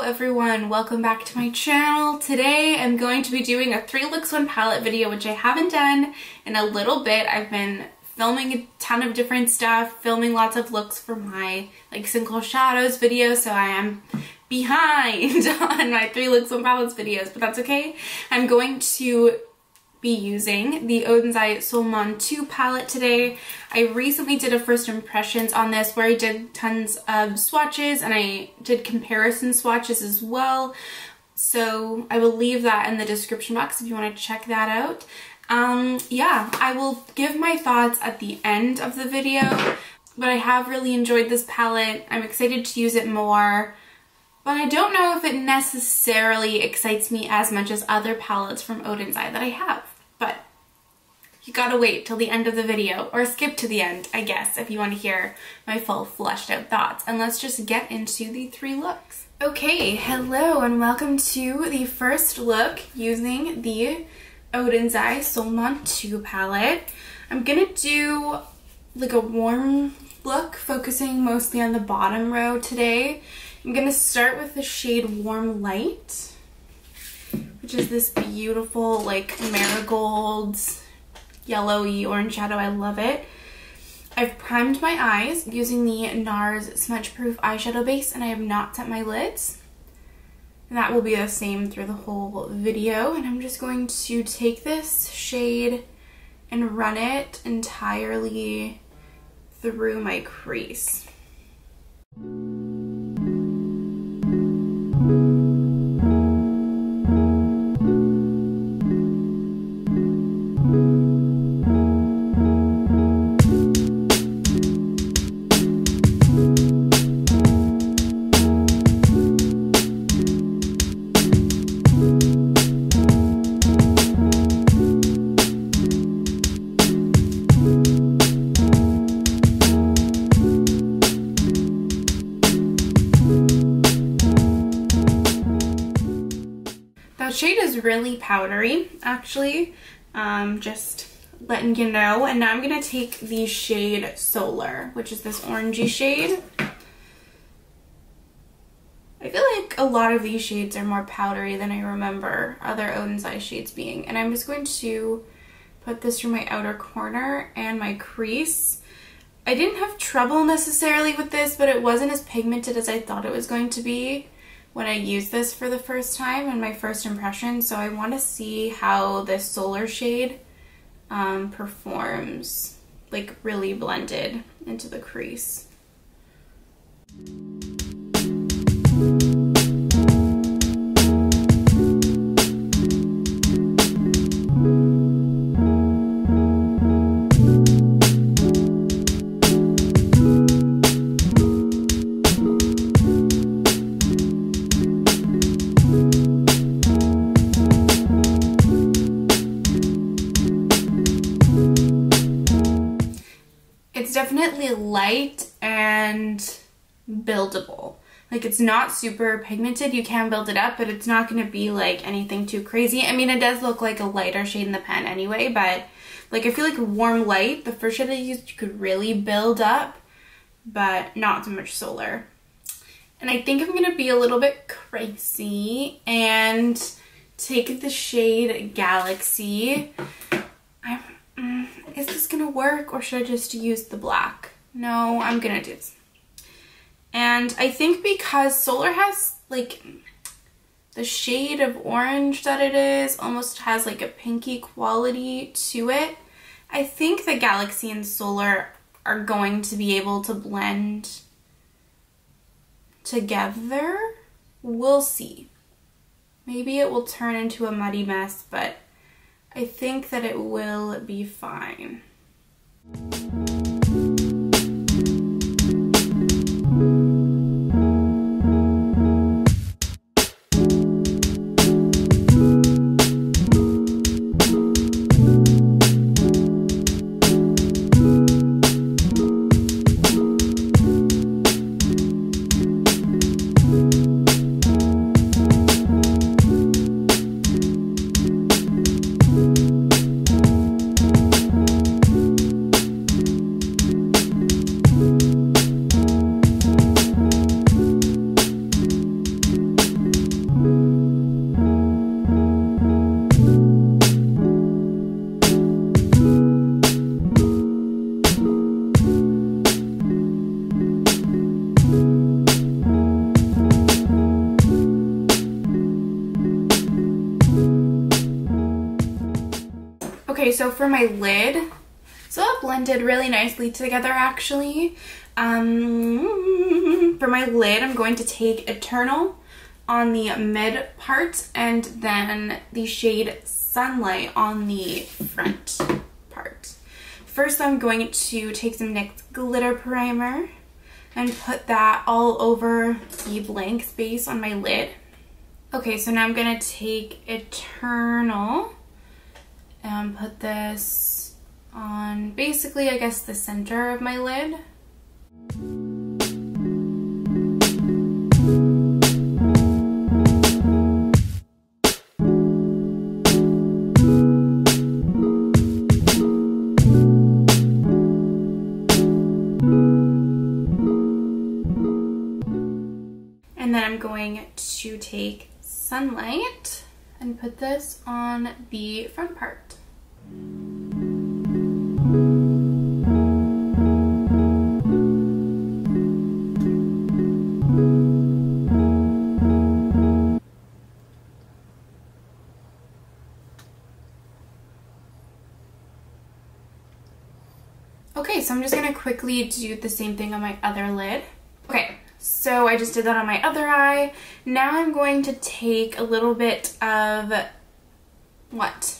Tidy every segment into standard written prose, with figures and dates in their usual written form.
everyone, welcome back to my channel. Today I'm going to be doing a 3 looks 1 palette video, which I haven't done in a little bit. I've been filming a ton of different stuff, filming lots of looks for my single shadows video, so I am behind on my 3 looks 1 palettes videos, but that's okay. I'm going to be using the Oden's Solmane 2 palette today. I recently did a first impressions on this where I did tons of swatches and I did comparison swatches as well. So I will leave that in the description box if you want to check that out. Yeah, I will give my thoughts at the end of the video, but I have really enjoyed this palette. I'm excited to use it more, but I don't know if it necessarily excites me as much as other palettes from Oden's that I have. But you gotta wait till the end of the video, or skip to the end, I guess, if you want to hear my full fleshed out thoughts. And let's just get into the 3 looks. Okay, hello and welcome to the first look using the Oden's Solmane 2 palette. I'm gonna do like a warm look, focusing mostly on the bottom row today. I'm gonna start with the shade Warm Light, which is this beautiful marigold yellowy orange shadow. I love it. I've primed my eyes using the NARS Smudge Proof eyeshadow base, and I have not set my lids. And that will be the same through the whole video. And I'm just going to take this shade and run it entirely through my crease. Shade is really powdery, actually, just letting you know. And now I'm gonna take the shade Solar, which is this orangey shade. I feel like a lot of these shades are more powdery than I remember other Oden's shades being. And I'm just going to put this through my outer corner and my crease. I didn't have trouble necessarily with this, but it wasn't as pigmented as I thought it was going to be when I used this for the first time in my first impression. So I want to see how this Solar shade performs, really blended into the crease. Definitely light and buildable. It's not super pigmented. You can build it up, but it's not going to be anything too crazy. I mean, it does look like a lighter shade in the pen anyway, but I feel like Warm Light, the first shade I used, you could really build up, but not so much Solar. And I think I'm going to be a little bit crazy and take the shade Galaxy. Is this gonna work, or should I just use the black? No, I'm gonna do this. And I think because Solar has the shade of orange that it is almost has a pinky quality to it, I think the Galaxy and Solar are going to be able to blend together. We'll see. Maybe it will turn into a muddy mess, but I think that it will be fine. so for my lid, so it blended really nicely together actually. For my lid, I'm going to take Eternal on the mid part and then the shade Sunlight on the front part. First, I'm going to take some NYX Glitter Primer and put that all over the blank space on my lid. Okay, so now I'm gonna take Eternal and put this on basically, I guess, the center of my lid. And then I'm going to take Sunlight and put this on the front part. Okay, so I'm just gonna quickly do the same thing on my other lid. Okay. So I just did that on my other eye. Now I'm going to take a little bit of, what?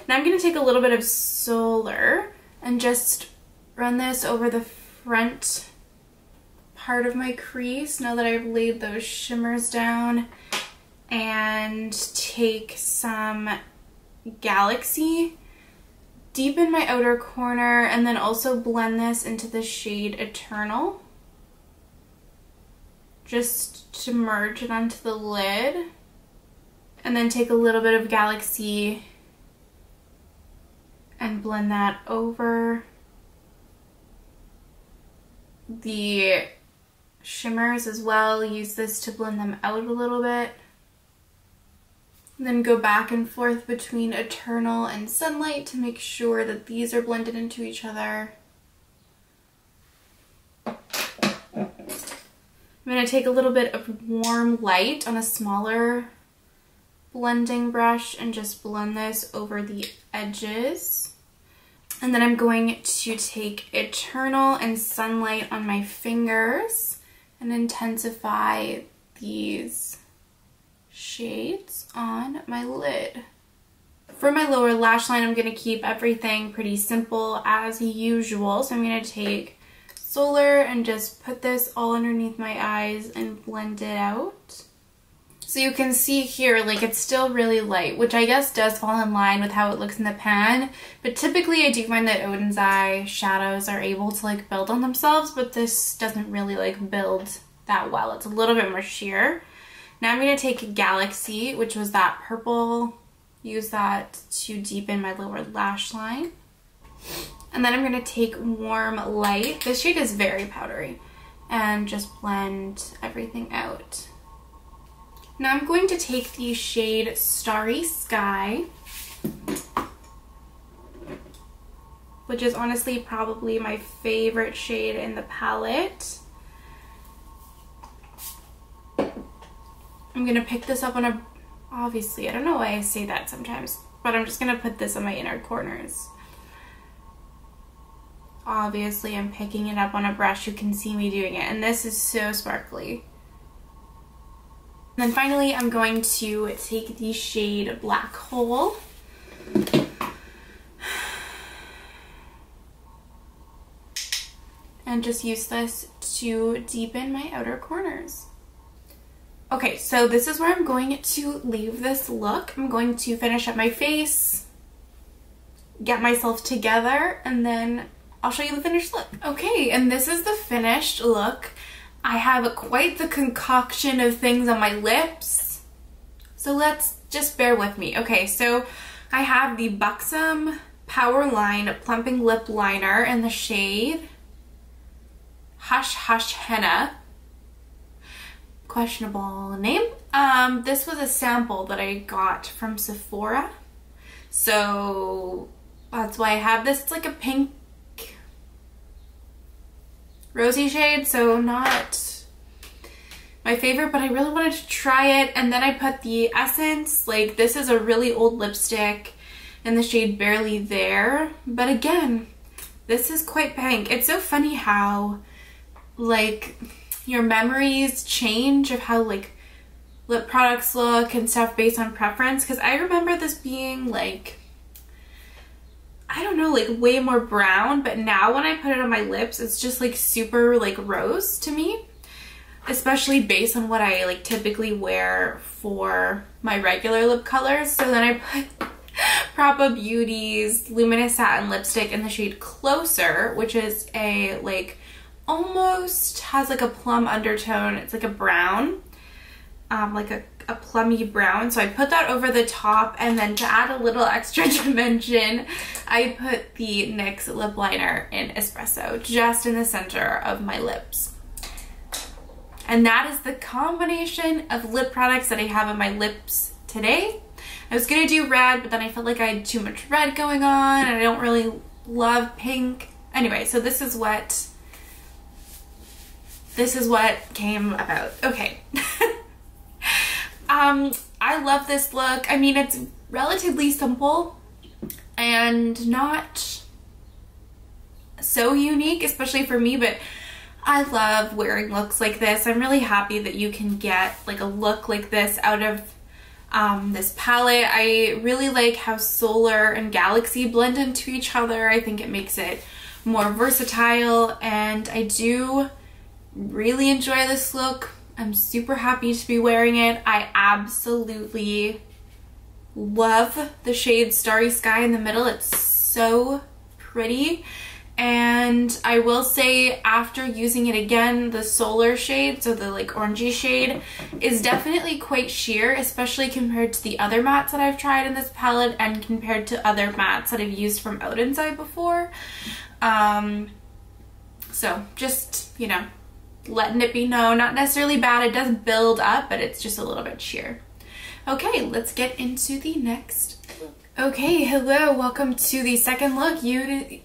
Now I'm going to take a little bit of Solar and just run this over the front part of my crease now that I've laid those shimmers down, and take some Galaxy, deepen my outer corner, and then also blend this into the shade Eternal, just to merge it onto the lid. And then take a little bit of Galaxy and blend that over the shimmers as well. Use this to blend them out a little bit. And then go back and forth between Eternal and Sunlight to make sure that these are blended into each other. I'm going to take a little bit of Warm Light on a smaller blending brush and just blend this over the edges. And then I'm going to take Eternal and Sunlight on my fingers and intensify these shades on my lid. For my lower lash line, I'm going to keep everything pretty simple as usual. So I'm going to take Solar and just put this all underneath my eyes and blend it out. So you can see here, like, it's still really light, which I guess does fall in line with how it looks in the pan. But typically I do find that Oden's eye shadows are able to like build on themselves, but this doesn't really like build that well. It's a little bit more sheer. Now I'm going to take Galaxy, which was that purple, use that to deepen my lower lash line. And then I'm going to take Warm Light. This shade is very powdery. And just blend everything out. Now I'm going to take the shade Starry Sky, which is honestly probably my favorite shade in the palette. I'm going to pick this up on a, obviously, I don't know why I say that sometimes, but I'm just going to put this on my inner corners. Obviously, I'm picking it up on a brush. You can see me doing it. And this is so sparkly. And then finally, I'm going to take the shade Black Hole. And just use this to deepen my outer corners. Okay, so this is where I'm going to leave this look. I'm going to finish up my face, get myself together, and then I'll show you the finished look. Okay, and this is the finished look. I have quite the concoction of things on my lips, so let's just bear with me. Okay, so I have the Buxom Powerline Plumping Lip Liner in the shade Hush Hush Henna. Questionable name. This was a sample that I got from Sephora, so that's why I have this. It's like a pink rosy shade, so not my favorite, but I really wanted to try it. And then I put the Essence, like, this is a really old lipstick, in the shade Barely There. But again, this is quite pink. It's so funny how like your memories change of how like lip products look and stuff based on preference, because I remember this being like, I don't know, like way more brown, but now when I put it on my lips it's just like super like rose to me, especially based on what I like typically wear for my regular lip colors. So then I put Propa Beauty's Luminous Satin Lipstick in the shade Closer, which is a like almost has like a plum undertone. It's like a brown, like a plummy brown. So I put that over the top, and then to add a little extra dimension, I put the NYX lip liner in Espresso just in the center of my lips. And that is the combination of lip products that I have on my lips today. I was gonna do red, but then I felt like I had too much red going on and I don't really love pink. Anyway, so this is what came about. Okay. I love this look. I mean, it's relatively simple and not so unique, especially for me, but I love wearing looks like this. I'm really happy that you can get like a look like this out of this palette. I really like how Solar and Galaxy blend into each other. I think it makes it more versatile, and I do really enjoy this look. I'm super happy to be wearing it. I absolutely love the shade Starry Sky in the middle. It's so pretty. And I will say, after using it again, the Solar shade, so the like orangey shade, is definitely quite sheer, especially compared to the other mattes that I've tried in this palette and compared to other mattes that I've used from Oden's Eye before. So just, you know, letting it be known, not necessarily bad. It does build up, but it's just a little bit sheer. Okay, let's get into the next look. Okay, hello, welcome to the second look using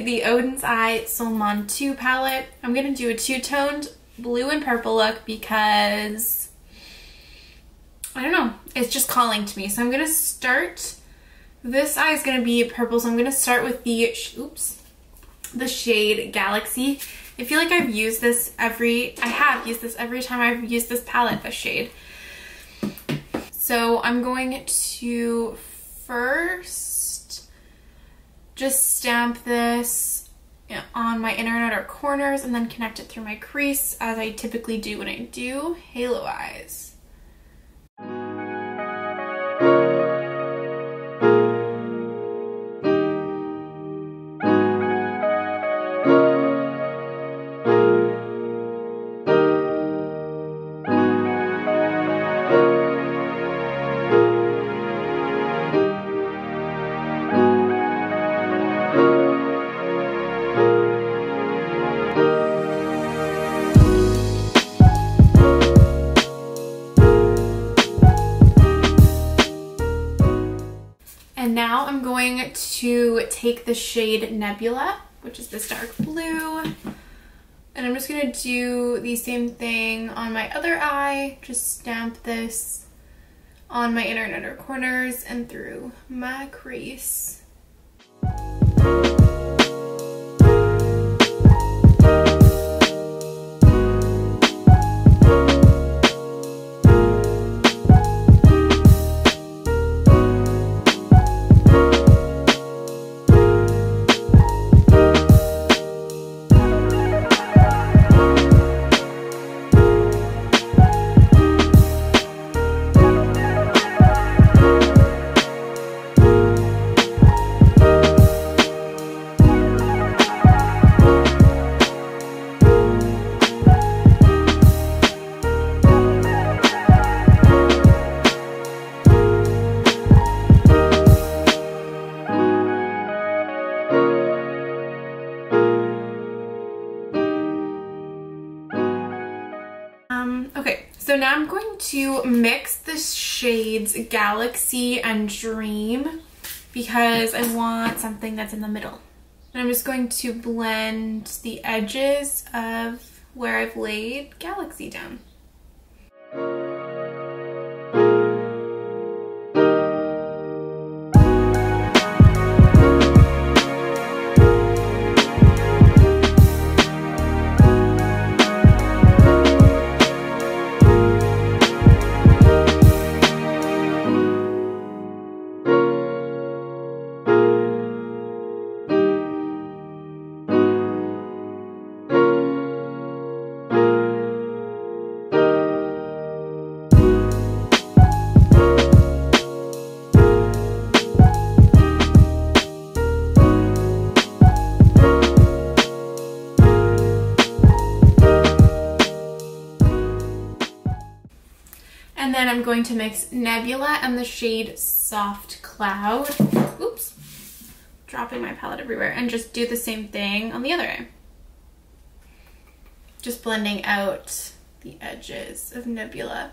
the Oden's Eye Solmane 2 palette. I'm gonna do a two-toned blue and purple look because, I don't know, it's just calling to me. So I'm gonna start, this eye is gonna be purple, so I'm gonna start with the, the shade Galaxy. I feel like I've used this I have used this every time I've used this palette, this shade. So I'm going to first just stamp this on my inner and outer corners and then connect it through my crease, as I typically do when I do halo eyes. And now I'm going to take the shade Nebula, which is this dark blue, and I'm just going to do the same thing on my other eye. Just stamp this on my inner and outer corners and through my crease. Okay, so now I'm going to mix the shades Galaxy and Dream because I want something that's in the middle. And I'm just going to blend the edges of where I've laid Galaxy down. And then I'm going to mix Nebula and the shade Soft Cloud. Oops. Dropping my palette everywhere. And just do the same thing on the other eye. Just blending out the edges of Nebula.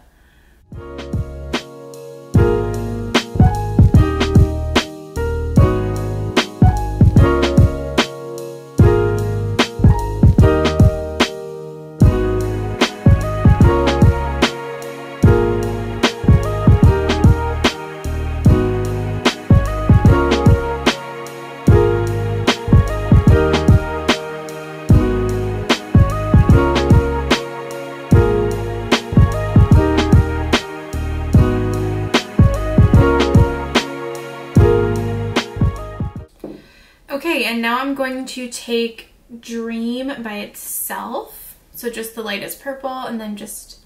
Okay, and now I'm going to take Dream by itself, so just the lightest purple, and then just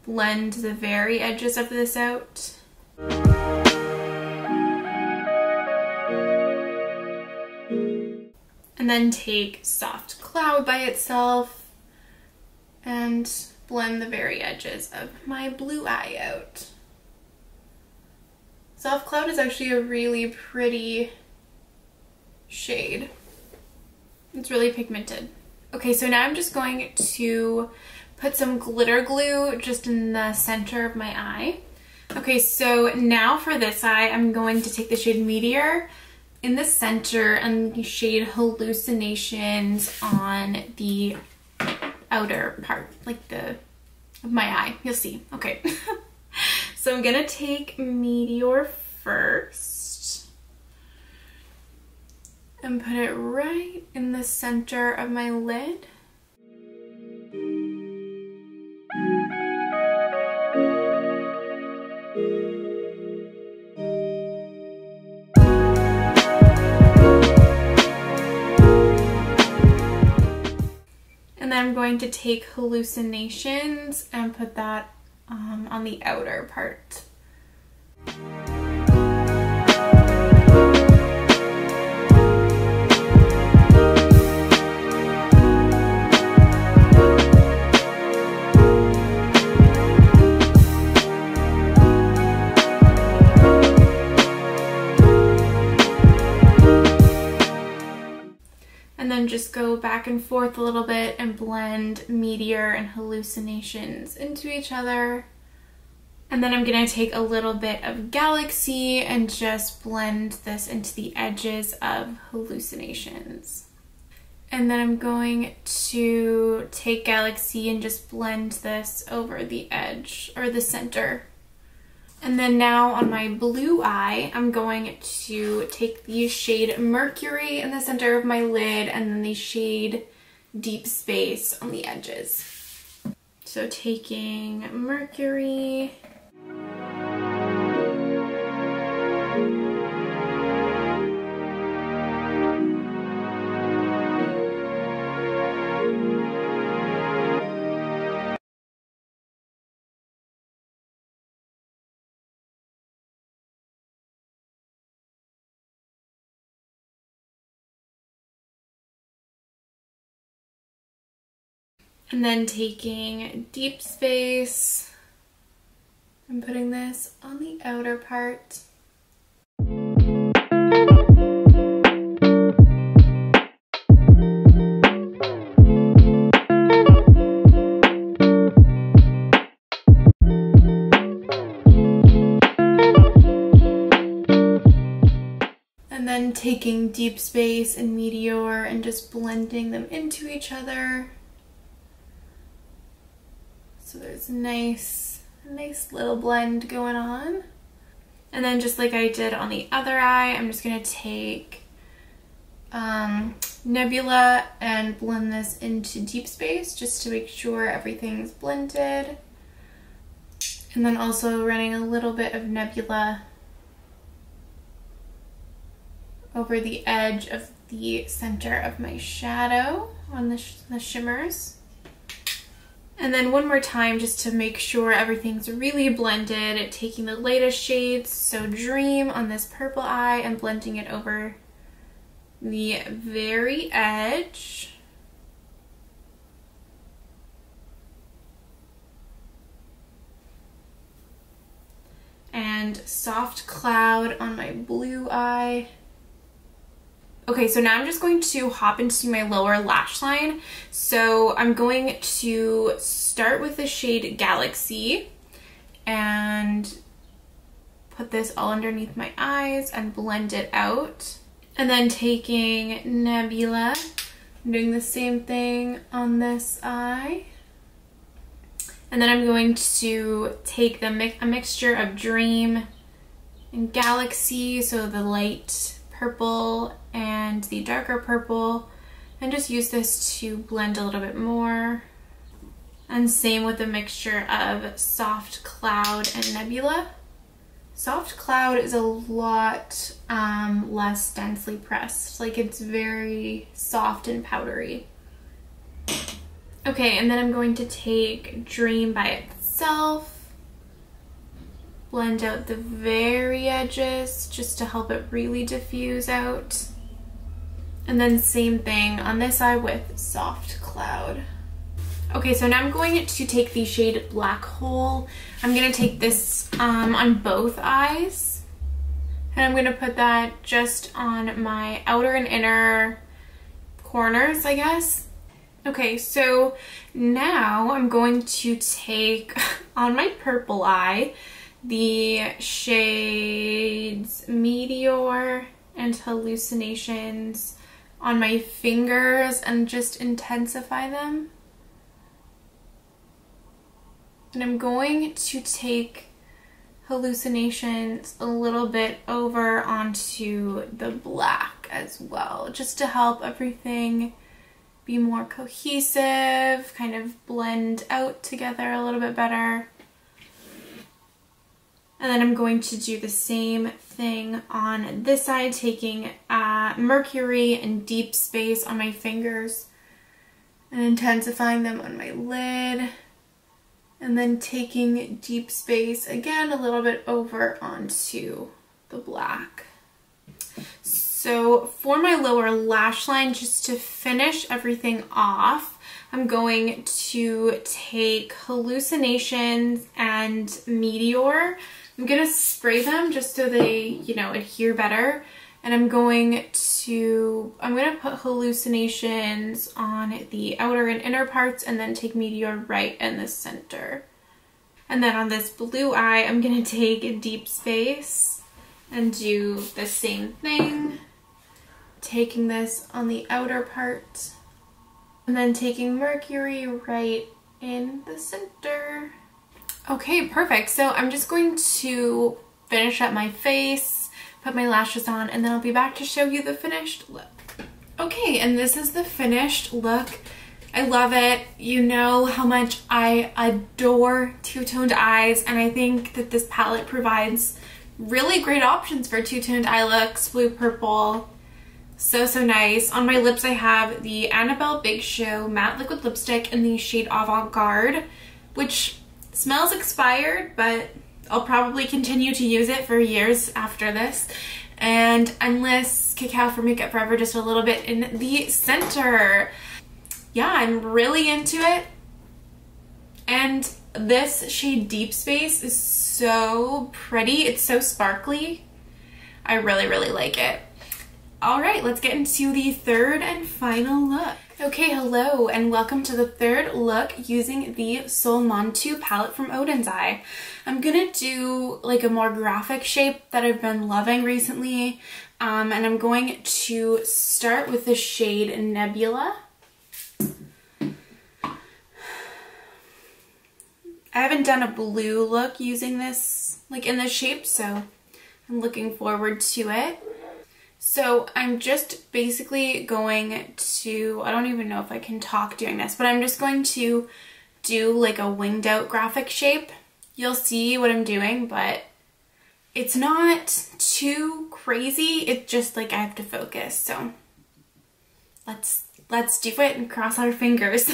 blend the very edges of this out. And then take Soft Cloud by itself and blend the very edges of my blue eye out. Soft Cloud is actually a really pretty shade. It's really pigmented. Okay, so now I'm just going to put some glitter glue just in the center of my eye. Okay, so now for this eye, I'm going to take the shade Meteor in the center and the shade Hallucinations on the outer part, like of my eye. You'll see. Okay. So I'm gonna take Meteor first and put it right in the center of my lid. And then I'm going to take Hallucinations and put that on the outer part. And then just go back and forth a little bit and blend Meteor and Hallucinations into each other. And then I'm going to take a little bit of Galaxy and just blend this into the edges of Hallucinations. And then I'm going to take Galaxy and just blend this over the edge or the center. And then now on my blue eye, I'm going to take the shade Mercury in the center of my lid and then the shade Deep Space on the edges. So taking Mercury. And then taking Deep Space and putting this on the outer part. And then taking Deep Space and Meteor and just blending them into each other. So there's a nice little blend going on. And then just like I did on the other eye, I'm just going to take Nebula and blend this into Deep Space just to make sure everything's blended. And then also running a little bit of Nebula over the edge of the center of my shadow on the shimmers. And then one more time just to make sure everything's really blended, taking the lightest shades, so Dream on this purple eye and blending it over the very edge. and Soft Cloud on my blue eye. Okay, so now I'm just going to hop into my lower lash line. So I'm going to start with the shade Galaxy and put this all underneath my eyes and blend it out. And then taking Nebula, I'm doing the same thing on this eye. And then I'm going to take a mixture of Dream and Galaxy, so the light purple and the darker purple, and just use this to blend a little bit more. And same with the mixture of Soft Cloud and Nebula. Soft Cloud is a lot less densely pressed, like it's very soft and powdery. Okay, and then I'm going to take Dream by itself, blend out the very edges just to help it really diffuse out. And then same thing on this eye with Soft Cloud. Okay, so now I'm going to take the shade Black Hole. I'm going to take this on both eyes, and I'm going to put that just on my outer and inner corners, I guess. Okay, so now I'm going to take on my purple eye the shades Meteor and Hallucinations on my fingers and just intensify them. And I'm going to take Hallucinations a little bit over onto the black as well, just to help everything be more cohesive, kind of blend out together a little bit better. And then I'm going to do the same thing on this side, taking Mercury and Deep Space on my fingers and intensifying them on my lid. And then taking Deep Space again a little bit over onto the black. So for my lower lash line, just to finish everything off, I'm going to take Hallucinations and Meteor. I'm going to spray them just so they, you know, adhere better. And I'm going to put Hallucinations on the outer and inner parts and then take Meteor right in the center. And then on this blue eye, I'm going to take Deep Space and do the same thing. Taking this on the outer part and then taking Mercury right in the center. Okay, perfect. So I'm just going to finish up my face, put my lashes on, and then I'll be back to show you the finished look. Okay, and this is the finished look. I love it. You know how much I adore two-toned eyes, and I think that this palette provides really great options for two-toned eye looks, blue, purple. So nice. On my lips I have the Annabelle Big Show Matte Liquid Lipstick in the shade Avant Garde, which smells expired, but I'll probably continue to use it for years after this. And Endless Cacao for Makeup Forever just a little bit in the center. Yeah, I'm really into it. And this shade Deep Space is so pretty. It's so sparkly. I really like it. All right, let's get into the third and final look. Okay, hello and welcome to the third look using the Solmane 2 palette from Oden's Eye. I'm gonna do like a more graphic shape that I've been loving recently, and I'm going to start with the shade Nebula. I haven't done a blue look using this, like in this shape, so I'm looking forward to it. So I'm just basically going to, I don't even know if I can talk doing this, but I'm just going to do like a winged out graphic shape. You'll see what I'm doing, but it's not too crazy. It's just like I have to focus. So let's do it and cross our fingers.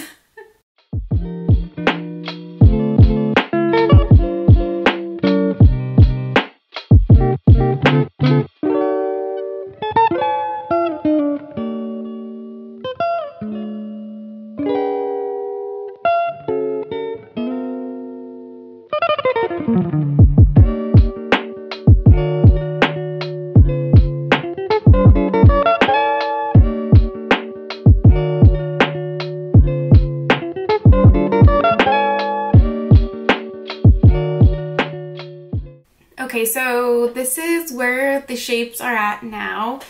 Okay, so this is where the shapes are at now.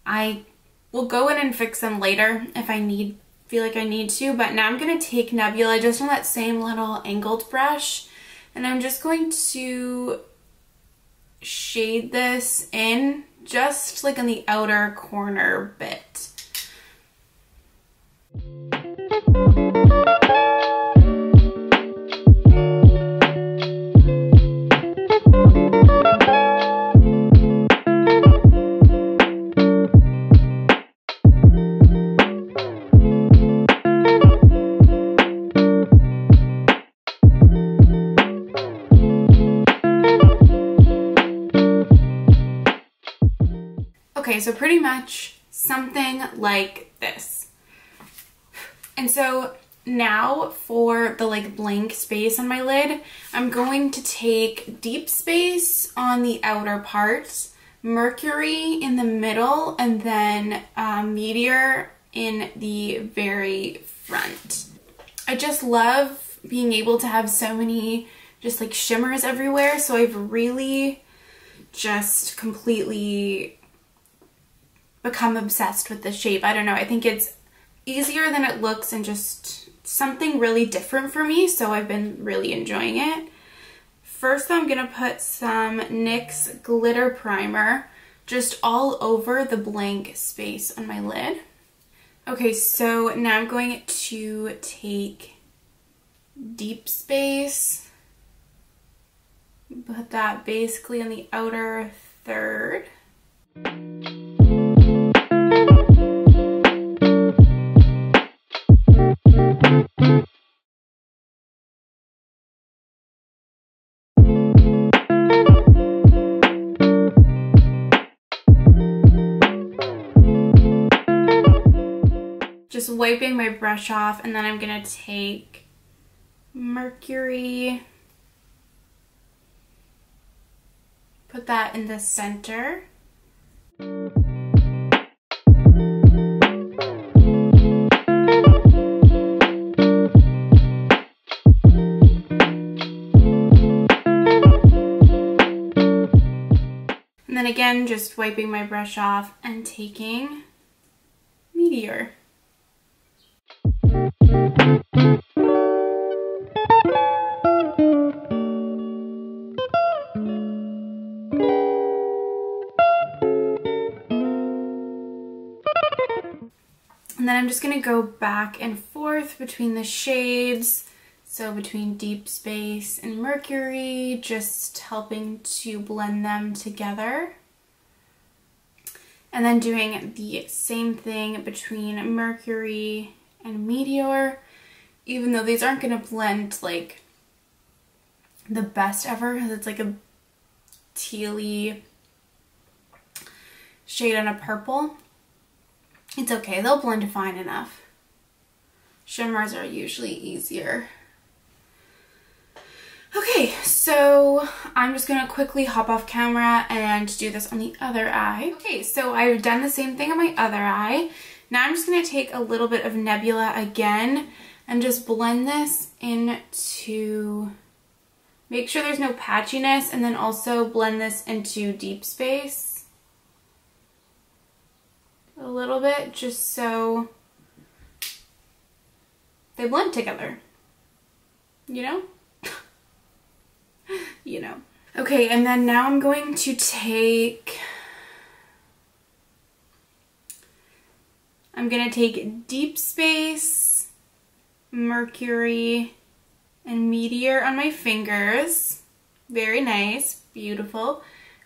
I will go in and fix them later if I feel like I need to, but now I'm going to take Nebula just on that same little angled brush, and I'm just going to shade this in just like in the outer corner bit. Okay, so pretty much something like this. And so now for the like blank space on my lid, I'm going to take Deep Space on the outer parts, Mercury in the middle, and then Meteor in the very front. I just love being able to have so many just like shimmers everywhere, so I've really just completely become obsessed with this shape. I don't know, I think it's easier than it looks and just something really different for me, so I've been really enjoying it. First I'm gonna put some NYX Glitter Primer just all over the blank space on my lid. Okay, so now I'm going to take Deep Space, put that basically on the outer third. Just wiping my brush off, and then I'm gonna take Mercury, put that in the center. And then again, just wiping my brush off and taking Meteor. And then I'm just going to go back and forth between the shades, so between Deep Space and Mercury, just helping to blend them together. And then doing the same thing between Mercury and Meteor, even though these aren't going to blend like the best ever, because it's like a tealy shade on a purple. It's okay, they'll blend fine enough. Shimmers are usually easier. Okay, so I'm just gonna quickly hop off camera and do this on the other eye. Okay, so I've done the same thing on my other eye. Now I'm just gonna take a little bit of Nebula again and just blend this into, make sure there's no patchiness, and then also blend this into Deep Space a little bit, just so they blend together, you know? You know. Okay, and then now I'm going to take, Deep Space, Mercury, and Meteor on my fingers. Very nice, beautiful.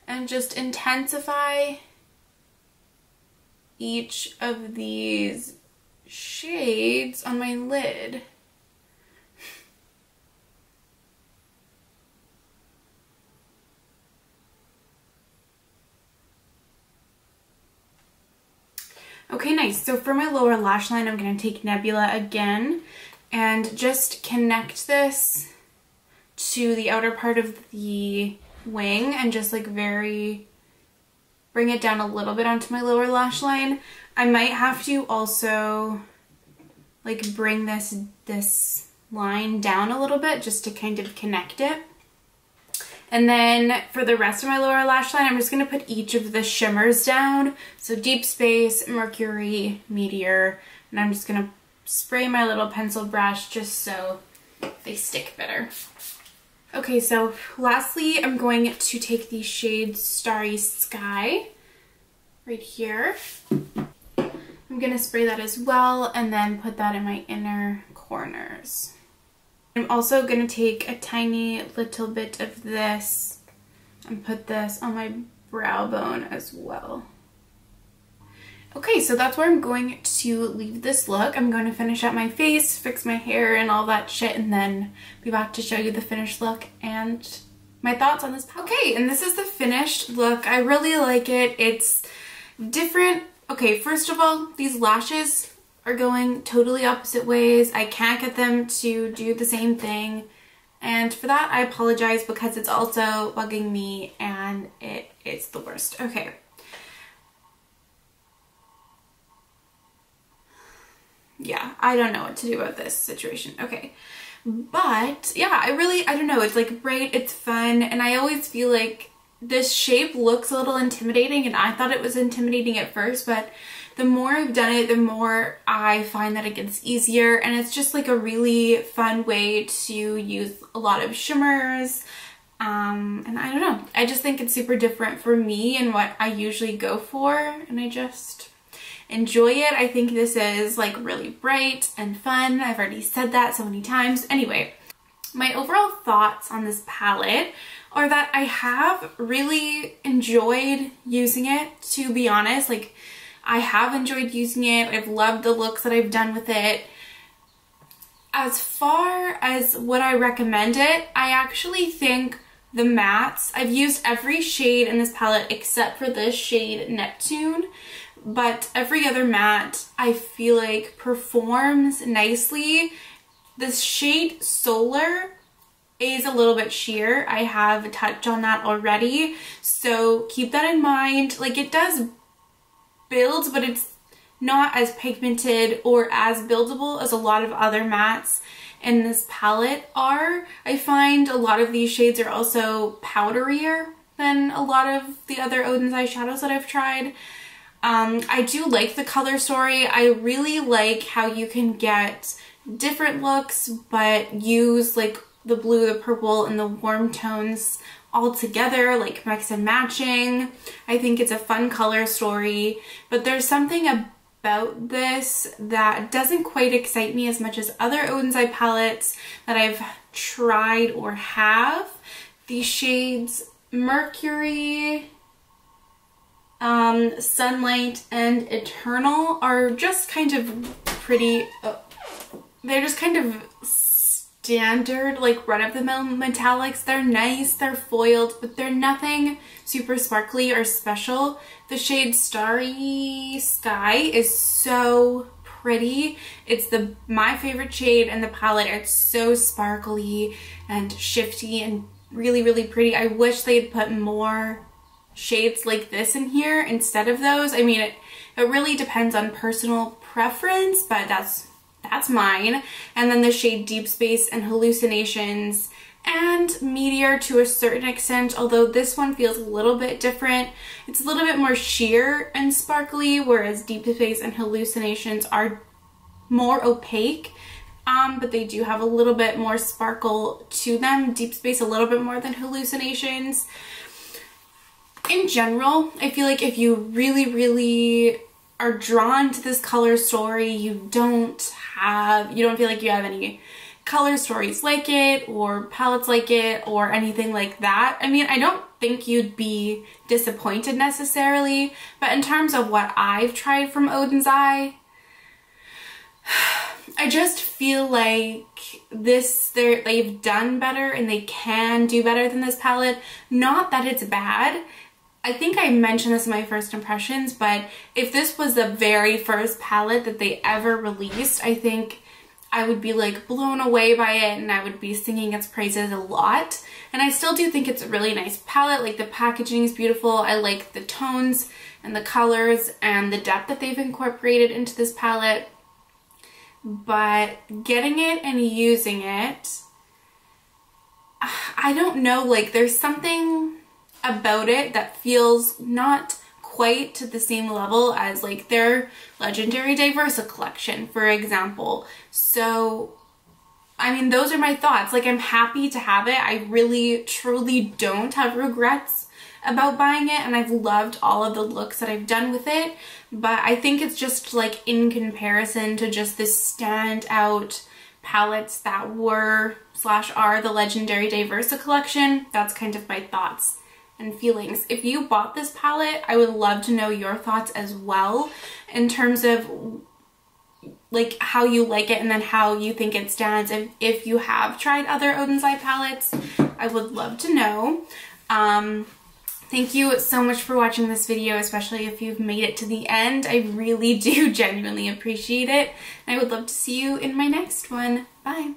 And just intensify each of these shades on my lid. Okay, nice. So for my lower lash line, I'm going to take Nebula again and just connect this to the outer part of the wing and just like bring it down a little bit onto my lower lash line. I might have to also like bring this line down a little bit just to kind of connect it. And then for the rest of my lower lash line, I'm just going to put each of the shimmers down. So Deep Space, Mercury, Meteor, and I'm just going to spray my little pencil brush just so they stick better. Okay, so lastly, I'm going to take the shade Starry Sky right here. I'm going to spray that as well and then put that in my inner corners. I'm also going to take a tiny little bit of this and put this on my brow bone as well. Okay, so that's where I'm going to leave this look. I'm going to finish up my face, fix my hair and all that shit, and then be back to show you the finished look and my thoughts on this palette. Okay, and this is the finished look. I really like it. It's different. Okay, first of all, these lashes are going totally opposite ways. I can't get them to do the same thing. And for that, I apologize because it's also bugging me and it is the worst. Okay. Yeah, I don't know what to do about this situation. Okay. But yeah, I don't know. It's like bright, it's fun. And I always feel like this shape looks a little intimidating, and I thought it was intimidating at first, but the more I've done it, the more I find that it gets easier, and it's just like a really fun way to use a lot of shimmers. And I don't know, I just think it's super different for me and what I usually go for, and I just enjoy it. I think this is like really bright and fun. I've already said that so many times. Anyway, my overall thoughts on this palette are that I have really enjoyed using it, to be honest. Like, I have enjoyed using it. I've loved the looks that I've done with it. As far as would I recommend it, I actually think the mattes, I've used every shade in this palette except for this shade Neptune, but every other matte I feel like performs nicely. This shade Solar is a little bit sheer. I have touched on that already, so keep that in mind. Like, it does build, but it's not as pigmented or as buildable as a lot of other mattes in this palette are. I find a lot of these shades are also powderier than a lot of the other Oden's eyeshadows that I've tried. I do like the color story. I really like how you can get different looks but use like the blue, the purple, and the warm tones all together, like mix and matching. I think it's a fun color story, but there's something about this that doesn't quite excite me as much as other Oden's eye palettes that I've tried or have. These shades Mercury, Sunlight, and Eternal are just kind of pretty, they're just kind of standard, like run-of-the-mill metallics. They're nice, they're foiled, but they're nothing super sparkly or special. The shade Starry Sky is so pretty. It's my favorite shade in the palette. It's so sparkly and shifty and really, really pretty. I wish they'd put more shades like this in here instead of those. I mean, it really depends on personal preference, but that's mine. And then the shade Deep Space and Hallucinations and Meteor to a certain extent, although this one feels a little bit different. It's a little bit more sheer and sparkly, whereas Deep Space and Hallucinations are more opaque, but they do have a little bit more sparkle to them. Deep Space a little bit more than Hallucinations. In general, I feel like if you really, really are drawn to this color story, you don't feel like you have any color stories like it or palettes like it or anything like that. I mean, I don't think you'd be disappointed necessarily, but in terms of what I've tried from Oden's Eye, I just feel like they've done better and they can do better than this palette. Not that it's bad. I think I mentioned this in my first impressions, but if this was the very first palette that they ever released, I think I would be like blown away by it and I would be singing its praises a lot. And I still do think it's a really nice palette. Like, the packaging is beautiful. I like the tones and the colors and the depth that they've incorporated into this palette. But getting it and using it, I don't know, like there's something about it that feels not quite to the same level as like their Legendary Diversa collection, for example. So, I mean, those are my thoughts. Like, I'm happy to have it. I really, truly don't have regrets about buying it, and I've loved all of the looks that I've done with it, but I think it's just like in comparison to just this standout palettes that were / are the Legendary Diversa collection, that's kind of my thoughts and feelings. If you bought this palette, I would love to know your thoughts as well in terms of like how you like it and then how you think it stands. If you have tried other Oden's eye palettes, I would love to know. Thank you so much for watching this video, especially if you've made it to the end. I really do genuinely appreciate it. And I would love to see you in my next one. Bye.